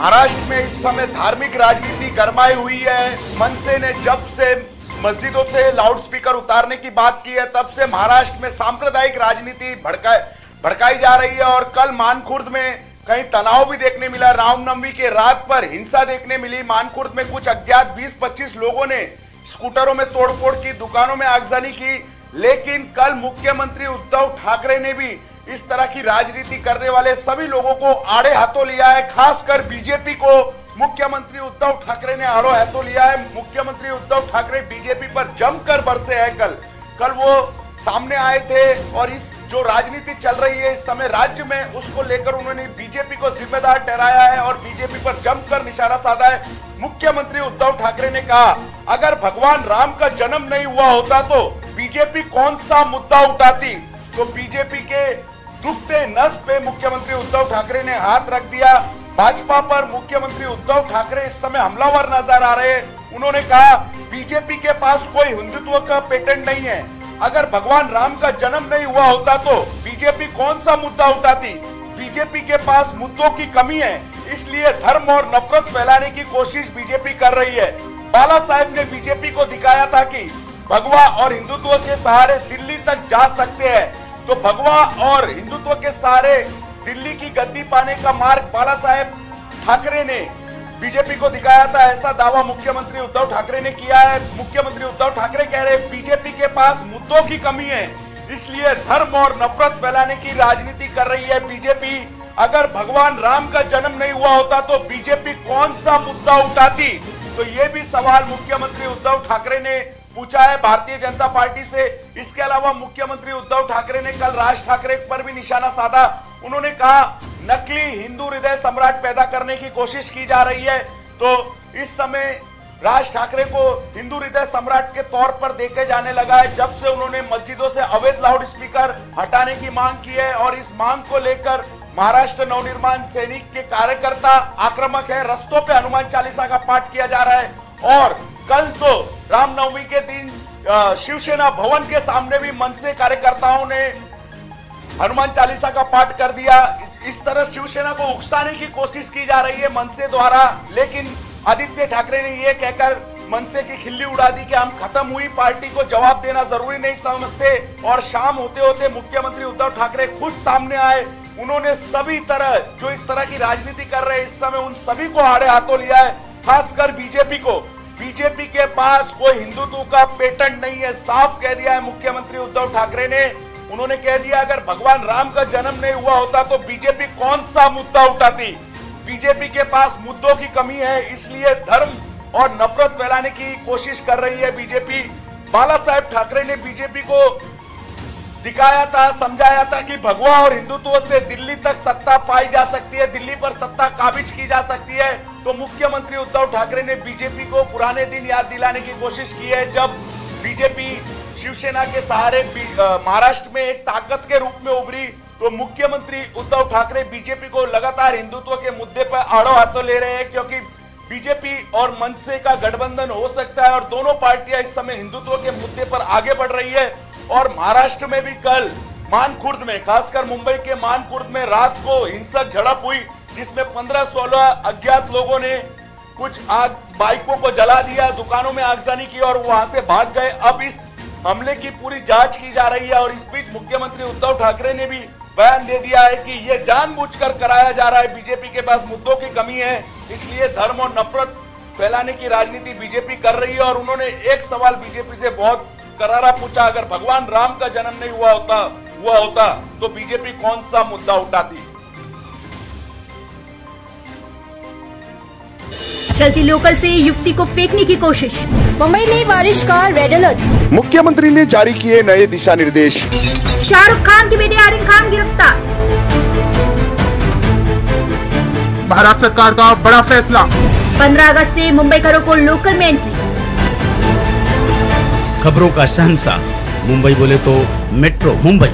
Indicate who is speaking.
Speaker 1: महाराष्ट्र में इस समय धार्मिक राजनीति गरमाई हुई है। मनसे ने जब से मस्जिदों से लाउडस्पीकर उतारने की बात की है, तब से महाराष्ट्र में सांप्रदायिक राजनीति भड़काई जा रही है। और कल मानखुर्द में कहीं तनाव भी देखने मिला। रामनवमी के रात पर हिंसा देखने मिली। मानखुर्द में कुछ अज्ञात 20-25 लोगों ने स्कूटरों में तोड़फोड़ की, दुकानों में आगजनी की। लेकिन कल मुख्यमंत्री उद्धव ठाकरे ने भी इस तरह की राजनीति करने वाले सभी लोगों को आड़े हाथों लिया है। खासकर बीजेपी को मुख्यमंत्री उद्धव ठाकरे ने आड़े हाथों लिया है। मुख्यमंत्री उद्धव ठाकरे बीजेपी पर जमकर बरसे हैं। कल वो सामने आए थे और इस जो राजनीति चल रही है इस समय राज्य में, उसको लेकर उन्होंने बीजेपी को जिम्मेदार ठहराया है और बीजेपी पर जमकर निशाना साधा है। मुख्यमंत्री उद्धव ठाकरे ने कहा, अगर भगवान राम का जन्म नहीं हुआ होता तो बीजेपी कौन सा मुद्दा उठाती। तो बीजेपी के दुखते नस पे मुख्यमंत्री उद्धव ठाकरे ने हाथ रख दिया। भाजपा पर मुख्यमंत्री उद्धव ठाकरे इस समय हमलावर नजर आ रहे हैं। उन्होंने कहा, बीजेपी के पास कोई हिंदुत्व का पेटेंट नहीं है। अगर भगवान राम का जन्म नहीं हुआ होता तो बीजेपी कौन सा मुद्दा उठाती। बीजेपी के पास मुद्दों की कमी है, इसलिए धर्म और नफरत फैलाने की कोशिश बीजेपी कर रही है। बाला साहेब ने बीजेपी को दिखाया था कि भगवा और हिंदुत्व के सहारे दिल्ली तक जा सकते हैं। तो भगवा और हिंदुत्व के सहारे दिल्ली की गद्दी पाने का मार्ग बाला साहेब ठाकरे ने बीजेपी को दिखाया था, ऐसा दावा मुख्यमंत्री उद्धव ठाकरे ने किया है। मुख्यमंत्री उद्धव ठाकरे कह रहे हैं, बीजेपी के पास मुद्दों की कमी है, इसलिए धर्म और नफरत फैलाने की राजनीति कर रही है बीजेपी। अगर भगवान राम का जन्म नहीं हुआ होता तो बीजेपी कौन सा मुद्दा उठाती। तो ये भी सवाल मुख्यमंत्री उद्धव ठाकरे ने पूछा है भारतीय जनता पार्टी से। इसके अलावा मुख्यमंत्री उद्धव ठाकरे ने कल राज ठाकरे पर भी निशाना साधा। उन्होंने कहा, नकली हिंदू हृदय सम्राट पैदा करने की कोशिश की जा रही है। तो इस समय राज ठाकरे को हिंदू हृदय सम्राट के तौर पर देखे जाने लगा है, जब से उन्होंने मस्जिदों से अवैध लाउड स्पीकर हटाने की मांग की है। और इस मांग को लेकर महाराष्ट्र नवनिर्माण सैनिक के कार्यकर्ता आक्रामक है। रस्तों पे हनुमान चालीसा का पाठ किया जा रहा है। और कल तो रामनवमी के दिन शिवसेना भवन के सामने भी मनसे कार्यकर्ताओं ने हनुमान चालीसा का पाठ कर दिया। इस तरह शिवसेना को उकसाने की कोशिश की जा रही है मनसे द्वारा। लेकिन आदित्य ठाकरे ने यह कहकर मनसे की खिल्ली उड़ा दी कि हम खत्म हुई पार्टी को जवाब देना जरूरी नहीं समझते। और शाम होते होते मुख्यमंत्री उद्धव ठाकरे खुद सामने आए। उन्होंने सभी तरह जो इस तरह की राजनीति कर रहे हैं इस समय उन सभी को आड़े हाथों लिया है, खासकर बीजेपी को। बीजेपी के पास कोई हिंदुत्व का पेटेंट नहीं है, साफ कह दिया है मुख्यमंत्री उद्धव ठाकरे ने। उन्होंने कह दिया, अगर भगवान राम का जन्म नहीं हुआ होता तो बीजेपी कौन सा मुद्दा उठाती। बीजेपी के पास मुद्दों की कमी है, इसलिए धर्म और नफरत फैलाने की कोशिश कर रही है बीजेपी। बाला साहेब ठाकरे ने बीजेपी को दिखाया था, समझाया था कि भगवा और हिंदुत्व से दिल्ली तक सत्ता पाई जा सकती है, दिल्ली पर सत्ता काबिज की जा सकती है। तो मुख्यमंत्री उद्धव ठाकरे ने बीजेपी को पुराने दिन याद दिलाने की कोशिश की है, जब बीजेपी शिवसेना के सहारे महाराष्ट्र में एक ताकत के रूप में उभरी। तो मुख्यमंत्री उद्धव ठाकरे बीजेपी को लगातार हिंदुत्व के मुद्दे पर आड़ो हाथों ले रहे हैं, क्योंकि बीजेपी और मनसे का गठबंधन हो सकता है और दोनों पार्टियां इस समय हिंदुत्व के मुद्दे पर आगे बढ़ रही है। और महाराष्ट्र में भी कल मानखुर्द में, खासकर मुंबई के मानखुर्द में रात को हिंसक झड़प हुई, जिसमें 15-16 अज्ञात लोगों ने कुछ बाइकों को जला दिया, दुकानों में आगजनी की और वहां से भाग गए। अब इस हमले की पूरी जांच की जा रही है। और इस बीच मुख्यमंत्री उद्धव ठाकरे ने भी बयान दे दिया है कि यह जानबूझकर कराया जा रहा है, बीजेपी के पास मुद्दों की कमी है, इसलिए धर्म और नफरत फैलाने की राजनीति बीजेपी कर रही है। और उन्होंने एक सवाल बीजेपी से बहुत करारा पूछा, अगर भगवान राम का जन्म नहीं हुआ होता तो बीजेपी कौन सा मुद्दा उठाती।
Speaker 2: चलती लोकल से युवती को फेंकने की कोशिश, मुंबई में बारिश का रेड अलर्ट।
Speaker 1: मुख्यमंत्री ने जारी किए नए दिशा निर्देश।
Speaker 2: शाहरुख खान की बेटी आर्यन खान गिरफ्तार।
Speaker 3: महाराष्ट्र सरकार का बड़ा फैसला,
Speaker 2: 15 अगस्त से मुंबई करों को लोकल में एंट्री।
Speaker 4: खबरों का शहंशाह, मुंबई बोले तो मेट्रो मुंबई।